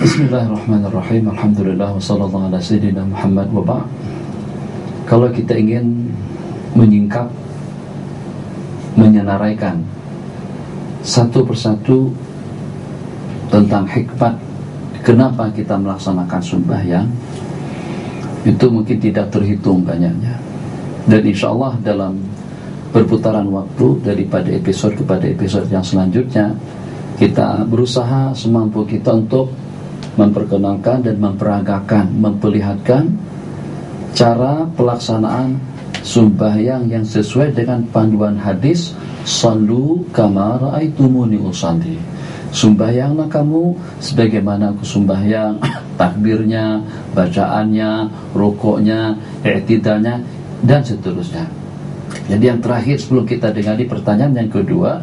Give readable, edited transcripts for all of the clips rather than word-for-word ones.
Bismillahirrahmanirrahim. Alhamdulillah wassallallahu ala sayyidina Muhammad wa ba'd. Kalau kita ingin menyingkap, menyenaraikan satu persatu tentang hikmat kenapa kita melaksanakan sembahyang, itu mungkin tidak terhitung banyaknya. Dan insyaAllah dalam perputaran waktu daripada episode kepada episode yang selanjutnya, kita berusaha semampu kita untuk memperkenalkan dan memperagakan, memperlihatkan cara pelaksanaan sembahyang yang sesuai dengan panduan hadis sallu kama ra'aitumuni usalli. Sembahyanglah kamu sebagaimana aku sembahyang, takbirnya, bacaannya, rukuknya, i'tidalnya, dan seterusnya. Jadi yang terakhir sebelum kita dengar pertanyaan yang kedua,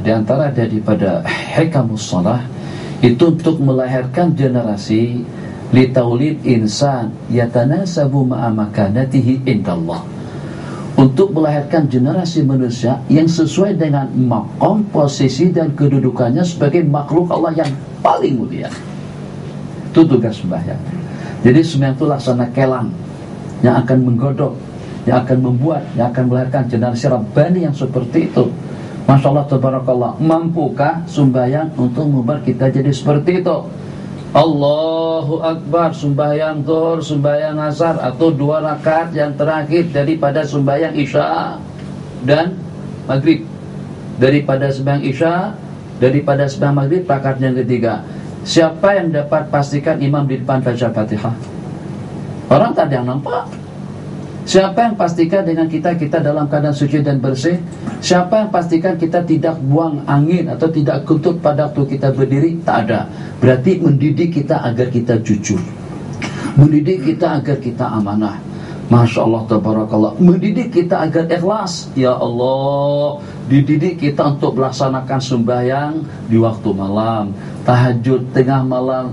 di antara daripada hikamus shalah itu untuk melahirkan generasi litaulid insan yatanasabu ma'a makanatihi indallah, untuk melahirkan generasi manusia yang sesuai dengan maqam, posisi dan kedudukannya sebagai makhluk Allah yang paling mulia. Itu tugas sembahyang. Jadi sembahyang itu laksana kelang yang akan menggodok, yang akan membuat, yang akan melahirkan generasi Rabbani yang seperti itu. Masya Allah, tabarakallah. Mampukah sembahyang untuk membuat kita jadi seperti itu? Allahu Akbar, sembahyang zuhur, sembahyang asar, atau 2 rakaat yang terakhir daripada sembahyang isya dan maghrib. Daripada sembahyang isya, daripada sembahyang maghrib, rakaat yang ketiga. Siapa yang dapat pastikan imam di depan baca Fatihah? Orang tak ada yang nampak. Siapa yang pastikan dengan kita dalam keadaan suci dan bersih? Siapa yang pastikan kita tidak buang angin atau tidak kentut pada waktu kita berdiri? Tak ada. Berarti mendidik kita agar kita jujur, mendidik kita agar kita amanah. Masya Allah, tabarakallah. Mendidik kita agar ikhlas. Ya Allah, dididik kita untuk melaksanakan sembahyang di waktu malam, tahajud tengah malam,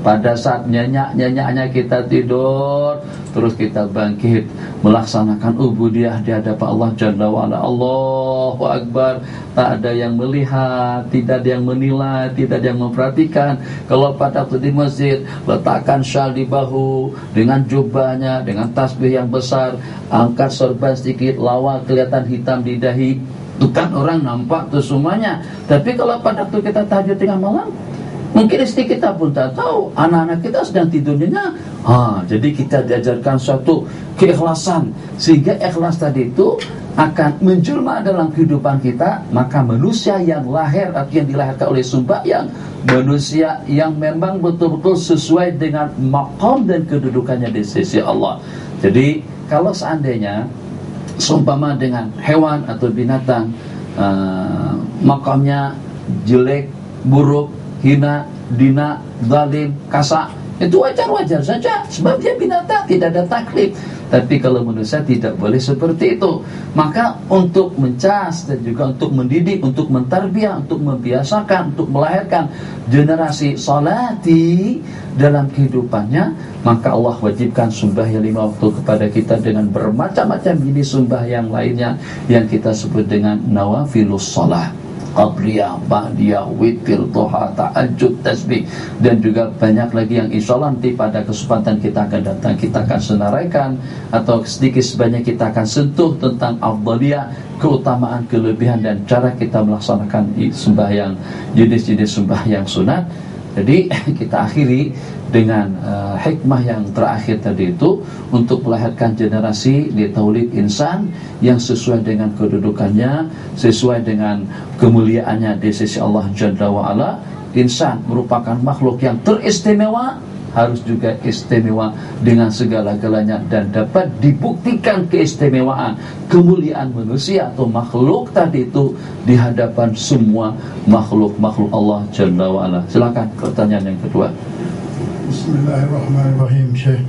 pada saat nyenyak-nyenyaknya kita tidur, terus kita bangkit melaksanakan ubudiyah di hadapan Allah Jalla wa'ala. Allahu Akbar. Tak ada yang melihat, tidak ada yang menilai, tidak ada yang memperhatikan. Kalau pada waktu di masjid, letakkan syal di bahu dengan jubahnya, dengan tasbih yang besar, angkat sorban sedikit, lawak kelihatan hitam di dahi, itu kan orang nampak tuh semuanya. Tapi kalau pada waktu kita tahajud tengah malam, mungkin istri kita pun tak tahu, anak-anak kita sedang tidur nyenyak. Jadi kita diajarkan suatu keikhlasan, sehingga ikhlas tadi itu akan menjelma dalam kehidupan kita. Maka manusia yang lahir atau yang dilahirkan oleh sembahyang, manusia yang memang betul-betul sesuai dengan maqam dan kedudukannya di sisi Allah. Jadi kalau seandainya seumpama dengan hewan atau binatang, maqamnya jelek, buruk, hina, dina, zalim, kasak, itu wajar-wajar saja, sebab dia binatang, tidak ada taklif. Tapi kalau manusia tidak boleh seperti itu. Maka untuk mencas dan juga untuk mendidik, untuk mentarbiah, untuk membiasakan, untuk melahirkan generasi salati dalam kehidupannya, maka Allah wajibkan sembahyang 5 waktu kepada kita dengan bermacam-macam jenis sembahyang lainnya yang kita sebut dengan nawafilus shalah, qabliyah, ba'diyah, witir, duha, tahajud, tasbih, dan juga banyak lagi yang insyaAllah nanti pada kesempatan kita akan datang kita akan senaraikan, atau sedikit sebanyak kita akan sentuh tentang afdaliyah, keutamaan, kelebihan, dan cara kita melaksanakan sembahyang, jenis-jenis sembahyang sunat. Jadi kita akhiri dengan hikmah yang terakhir tadi itu, untuk melahirkan generasi li taulid insan yang sesuai dengan kedudukannya, sesuai dengan kemuliaannya di sisi Allah Jalla wa'ala. Insan merupakan makhluk yang teristimewa, harus juga istimewa dengan segala-galanya, dan dapat dibuktikan keistimewaan, kemuliaan manusia atau makhluk tadi itu di hadapan semua makhluk-makhluk Allah Jalla wa'ala. Silakan pertanyaan yang kedua. Bismillahirrahmanirrahim. Syekh,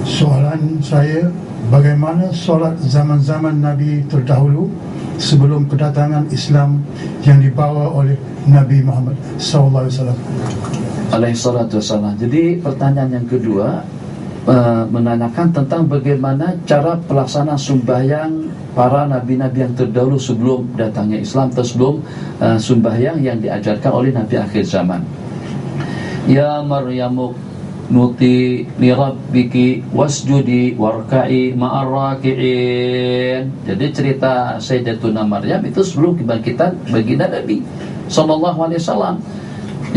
soalan saya, bagaimana solat zaman-zaman Nabi terdahulu sebelum kedatangan Islam yang dibawa oleh Nabi Muhammad SAW? Alaihissalatu wassalam. Jadi pertanyaan yang kedua menanyakan tentang bagaimana cara pelaksanaan sembahyang para nabi-nabi yang terdahulu sebelum datangnya Islam, atau sebelum sembahyang yang diajarkan oleh Nabi akhir zaman. Ya Maryamu nuti li rabbiki wasjudi warka'i ma'ar raki'in. Jadi cerita Sayyidatuna Maryam itu sebelum kebangkitan baginda Nabi sallallahu alaihi wasallam,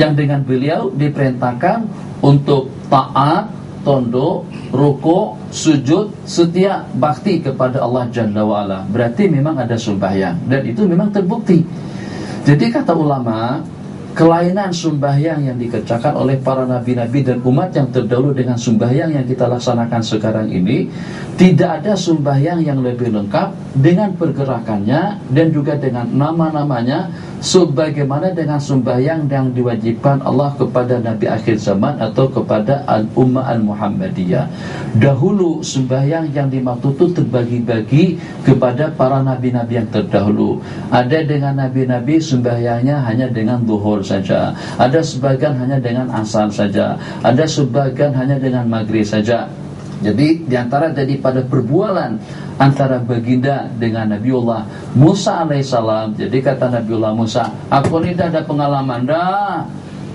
yang dengan beliau diperintahkan untuk taat, tunduk, rukuk, sujud, setia, bakti kepada Allah Jalla wa'ala. Berarti memang ada sembahyang, dan itu memang terbukti. Jadi kata ulama, kelainan sembahyang yang dikerjakan oleh para nabi-nabi dan umat yang terdahulu dengan sembahyang yang kita laksanakan sekarang ini, tidak ada sembahyang yang lebih lengkap dengan pergerakannya dan juga dengan nama-namanya sebagaimana dengan sembahyang yang diwajibkan Allah kepada Nabi akhir zaman atau kepada al-ummah al-Muhammadiyah. Dahulu sembahyang yang dimaksud itu terbagi-bagi kepada para nabi-nabi yang terdahulu. Ada dengan nabi-nabi sembahyangnya hanya dengan zuhur saja, ada sebagian hanya dengan asar saja, ada sebagian hanya dengan maghrib saja. Jadi diantara daripada perbualan antara baginda dengan Nabiullah Musa alaihissalam, jadi kata Nabiullah Musa, aku ini dah ada pengalaman dah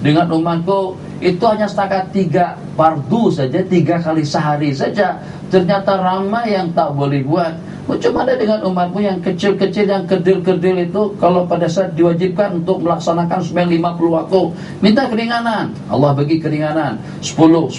dengan umatku, itu hanya setakat 3 fardu saja, 3 kali sehari saja. Ternyata ramai yang tak boleh buat. Bagaimana dengan umatmu yang kecil-kecil, yang kerdil-kerdil itu, kalau pada saat diwajibkan untuk melaksanakan sembahyang 50 waktu, minta keringanan, Allah bagi keringanan 10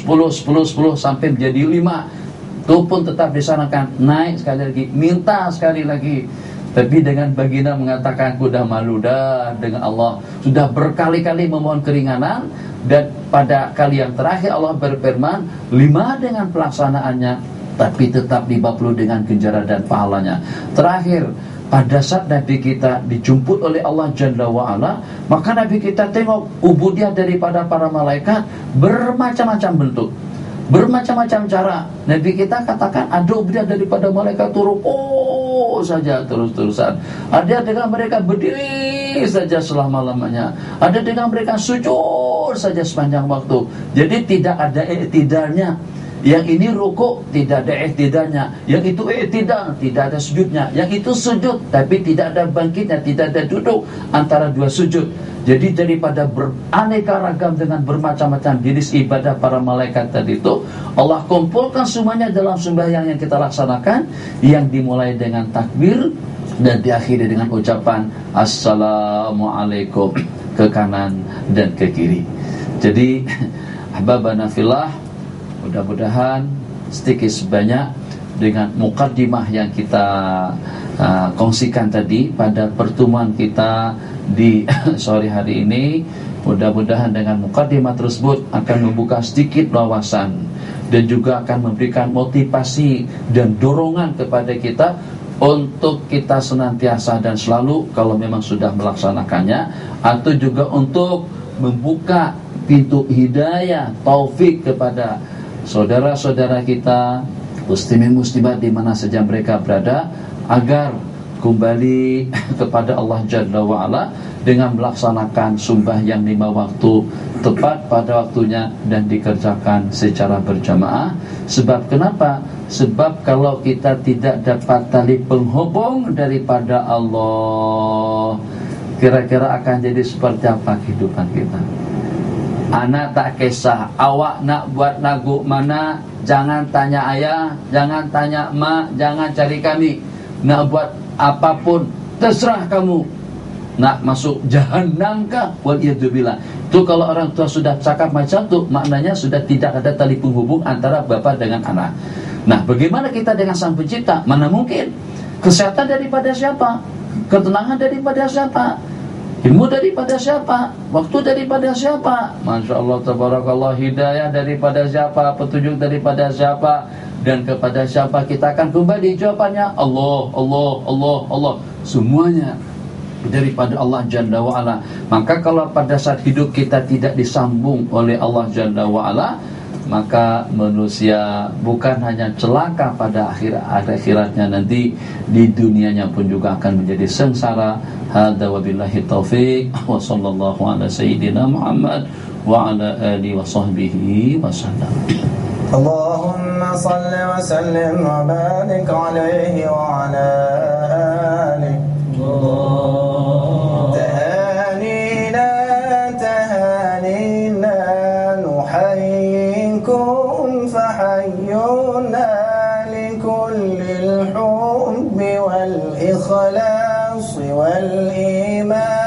sampai menjadi 5. Itu pun tetap disanakan, naik sekali lagi, minta sekali lagi. Tapi dengan baginda mengatakan, aku dah malu dah dengan Allah, sudah berkali-kali memohon keringanan, dan pada kali yang terakhir Allah berfirman 5 dengan pelaksanaannya, tapi tetap 50 dengan ganjaran dan pahalanya. Terakhir, pada saat Nabi kita dijemput oleh Allah Jalla wa'ala, maka Nabi kita tengok ubudiyah daripada para malaikat bermacam-macam bentuk, bermacam-macam cara. Nabi kita katakan ada ubudiyah daripada malaikat turun saja terus-terusan, ada dengan mereka berdiri saja selama-lamanya, ada dengan mereka sujud saja sepanjang waktu. Jadi tidak ada i'tidalnya. Yang ini rukuk, tidak ada i'tidalnya. Yang itu i'tidal, tidak ada sujudnya. Yang itu sujud, tapi tidak ada bangkitnya, tidak ada duduk antara 2 sujud. Jadi daripada beraneka ragam dengan bermacam-macam jenis ibadah para malaikat tadi itu, Allah kumpulkan semuanya dalam sembahyang yang kita laksanakan, yang dimulai dengan takbir dan diakhiri dengan ucapan Assalamualaikum ke kanan dan ke kiri. Jadi ahbabana fillah, mudah-mudahan sedikit sebanyak dengan mukaddimah yang kita kongsikan tadi pada pertemuan kita di sore hari ini, mudah-mudahan dengan mukaddimah tersebut akan membuka sedikit wawasan dan juga akan memberikan motivasi dan dorongan kepada kita untuk kita senantiasa dan selalu, kalau memang sudah melaksanakannya, atau juga untuk membuka pintu hidayah, taufik kepada saudara-saudara kita, muslimin muslimat di mana saja mereka berada, agar kembali kepada Allah Jalla wa'ala dengan melaksanakan sembahyang 5 waktu tepat pada waktunya dan dikerjakan secara berjamaah. Sebab kenapa? Sebab kalau kita tidak dapat tali penghubung daripada Allah, kira-kira akan jadi seperti apa kehidupan kita? Anak tak kisah, awak nak buat lagu mana, jangan tanya ayah, jangan tanya mak, jangan cari kami. Nak buat apapun, terserah kamu. Nak masuk jahanam kah? Waliyadzubillah. Itu kalau orang tua sudah cakap macam itu, maknanya sudah tidak ada tali penghubung antara bapa dengan anak. Nah, bagaimana kita dengan Sang Pencipta? Mana mungkin? Kesehatan daripada siapa? Ketenangan daripada siapa? Ilmu daripada siapa? Waktu daripada siapa? Masya Allah, tabarakallah, hidayah daripada siapa? Petunjuk daripada siapa? Dan kepada siapa kita akan kembali? Jawabannya Allah, Allah, Allah, Allah. Semuanya daripada Allah Jalla wa'ala. Maka kalau pada saat hidup kita tidak disambung oleh Allah Jalla wa'ala, maka manusia bukan hanya celaka pada akhiratnya nanti, di dunianya pun juga akan menjadi sengsara. Hadza wabillahi taufiq wa sallallahu ala sayyidina Muhammad wa ala alihi wa sahbihi wa sallam. Allahumma salli wa sallim wa barik alaihi wa ala alihi. تهانينا حيكم فحينا لكل الحب والإخلاص والإيمان